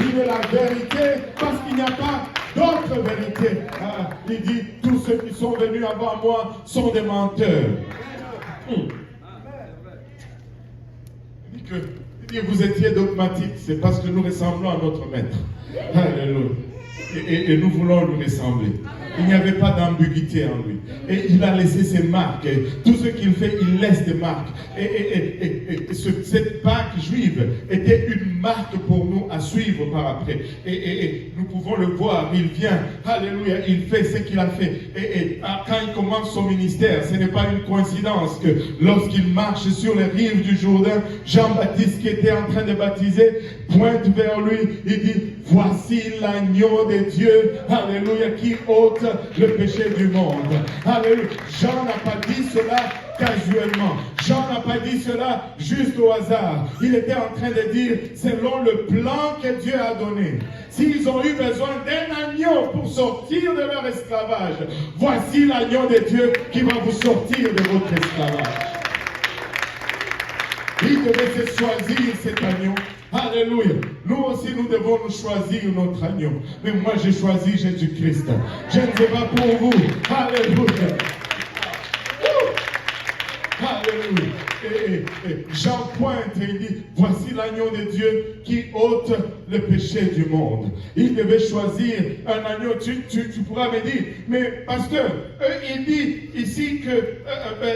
il est la vérité parce qu'il n'y a pas d'autre vérité. Il dit, tous ceux qui sont venus avant moi sont des menteurs. Il dit, vous étiez dogmatique, c'est parce que nous ressemblons à notre maître. Alléluia. Et nous voulons lui ressembler. Il n'y avait pas d'ambiguïté en lui. Et il a laissé ses marques. Et tout ce qu'il fait, il laisse des marques. Cette Pâque juive était une marque pour nous à suivre par après. Et nous pouvons le voir. Il vient, alléluia, il fait ce qu'il a fait. Et quand il commence son ministère, ce n'est pas une coïncidence que lorsqu'il marche sur les rives du Jourdain, Jean-Baptiste qui était en train de baptiser, pointe vers lui, il dit, voici l'agneau de Dieu, alléluia, qui ôte le péché du monde. Alléluia. Jean n'a pas dit cela casuellement. Jean n'a pas dit cela juste au hasard. Il était en train de dire, selon le plan que Dieu a donné, s'ils ont eu besoin d'un agneau pour sortir de leur esclavage, voici l'agneau de Dieu qui va vous sortir de votre esclavage. Il devait se choisir cet agneau. Alléluia. Nous aussi, nous devons nous choisir notre agneau. Mais moi, j'ai choisi Jésus-Christ. Je ne sais pas pour vous. Alléluia. Alléluia. Et Jean pointe et il dit, voici l'agneau de Dieu qui ôte le péché du monde. Il devait choisir un agneau. Tu pourras me dire, mais pasteur, il dit ici que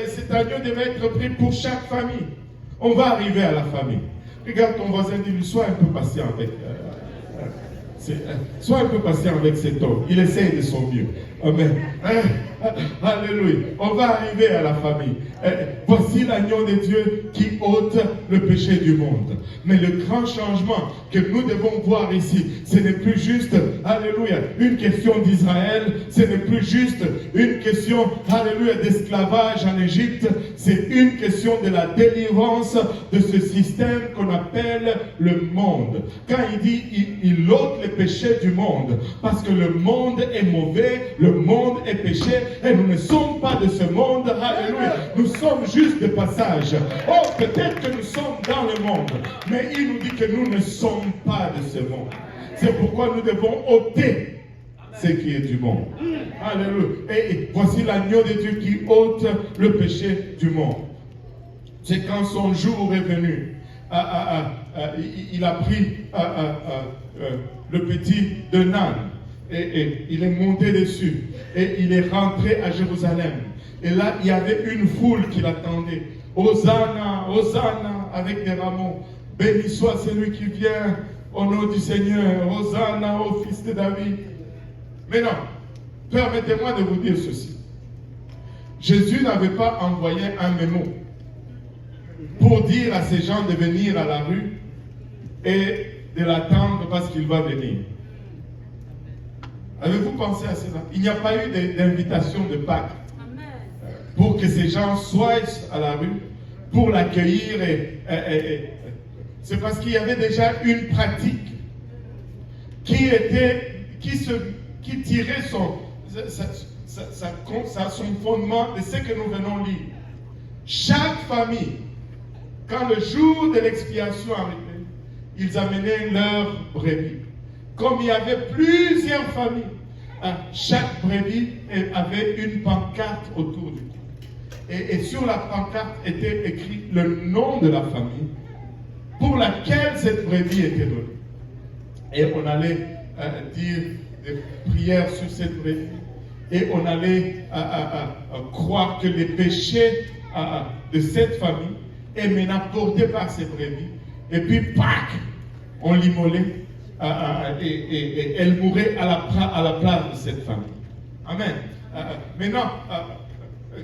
cet agneau devait être pris pour chaque famille. On va arriver à la famille. Regarde ton voisin, dis-lui, sois un peu patient avec sois un peu patient avec cet homme. Il essaye de son mieux. Amen. Alléluia. On va arriver à la famille. Voici l'agneau de Dieu qui ôte le péché du monde. Mais le grand changement que nous devons voir ici, ce n'est plus juste, alléluia, une question d'Israël, ce n'est plus juste une question, alléluia, d'esclavage en Égypte, c'est une question de la délivrance de ce système qu'on appelle le monde. Quand il dit, il ôte le péché du monde, parce que le monde est mauvais, le monde est péché, et nous ne sommes pas de ce monde, alléluia, nous sommes juste de passage. Oh, peut-être que nous sommes dans le monde, mais il nous dit que nous ne sommes pas de ce monde. C'est pourquoi nous devons ôter ce qui est du monde. Alléluia. Et voici l'agneau de Dieu qui ôte le péché du monde. C'est quand son jour est venu. Il a pris le petit de Nan et il est monté dessus et il est rentré à Jérusalem. Et là, il y avait une foule qui l'attendait. Hosanna, Hosanna, avec des rameaux. Béni soit celui qui vient au nom du Seigneur. Hosanna au fils de David. Mais non, permettez-moi de vous dire ceci. Jésus n'avait pas envoyé un mémo pour dire à ces gens de venir à la rue et de l'attendre parce qu'il va venir. Avez-vous pensé à cela? Il n'y a pas eu d'invitation de Pâques pour que ces gens soient à la rue, pour l'accueillir. C'est parce qu'il y avait déjà une pratique qui tirait son fondement de ce que nous venons lire. Chaque famille, quand le jour de l'expiation arrivait, ils amenaient leurs brebis. Comme il y avait plusieurs familles, chaque brebis avait une pancarte autour du cou. Et sur la pancarte était écrit le nom de la famille pour laquelle cette brebis était donnée. Et on allait dire des prières sur cette brebis. Et on allait croire que les péchés de cette famille est maintenant porté par ces brebis. Et puis, Pâques, on l'immolait et elle mourait à la place de cette famille. Amen. Maintenant,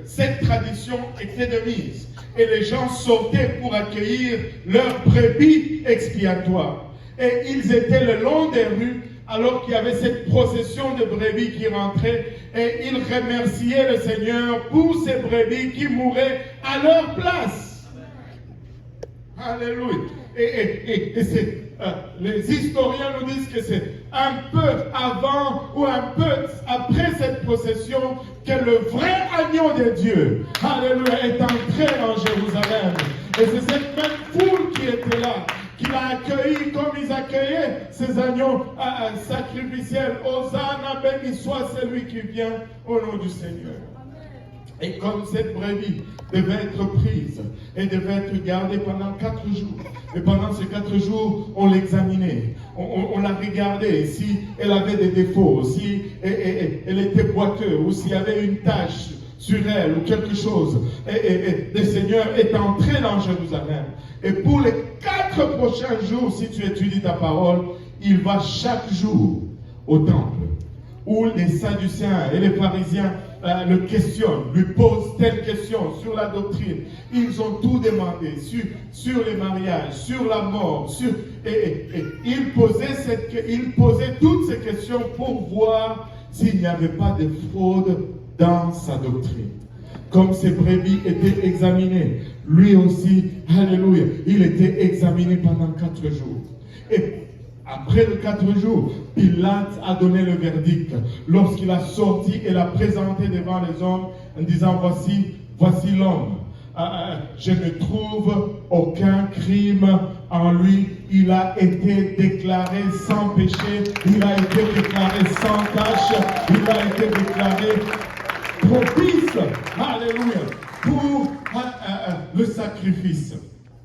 cette tradition était de mise. Et les gens sortaient pour accueillir leurs brebis expiatoires. Et ils étaient le long des rues alors qu'il y avait cette procession de brebis qui rentrait. Et ils remerciaient le Seigneur pour ces brebis qui mouraient à leur place. Alléluia. Et les historiens nous disent que c'est un peu avant ou un peu après cette procession que le vrai agneau de Dieu, alléluia, est entré en Jérusalem. Et c'est cette même foule qui était là, qu'il a accueilli comme ils accueillaient ces agneaux sacrificiels. Hosanna, béni soit celui qui vient au nom du Seigneur. Et comme cette brebis devait être prise et devait être gardée pendant 4 jours, et pendant ces 4 jours, on l'examinait, on la regardait, si elle avait des défauts, si elle était boiteuse, ou s'il y avait une tache sur elle, ou quelque chose. Et le Seigneur est entré dans Jérusalem. Et pour les 4 prochains jours, si tu étudies ta parole, il va chaque jour au temple, où les Sadducéens et les pharisiens le questionnent, lui posent telle question sur la doctrine. Ils ont tout demandé sur les mariages, sur la mort, et ils posaient toutes ces questions pour voir s'il n'y avait pas de fraude dans sa doctrine. Comme ces brebis étaient examinées, lui aussi, alléluia, il était examiné pendant 4 jours. Et après les 4 jours, Pilate a donné le verdict. Lorsqu'il a sorti et l'a présenté devant les hommes en disant, voici l'homme. Je ne trouve aucun crime en lui. Il a été déclaré sans péché. Il a été déclaré sans tache. Il a été déclaré propice, alléluia, pour le sacrifice.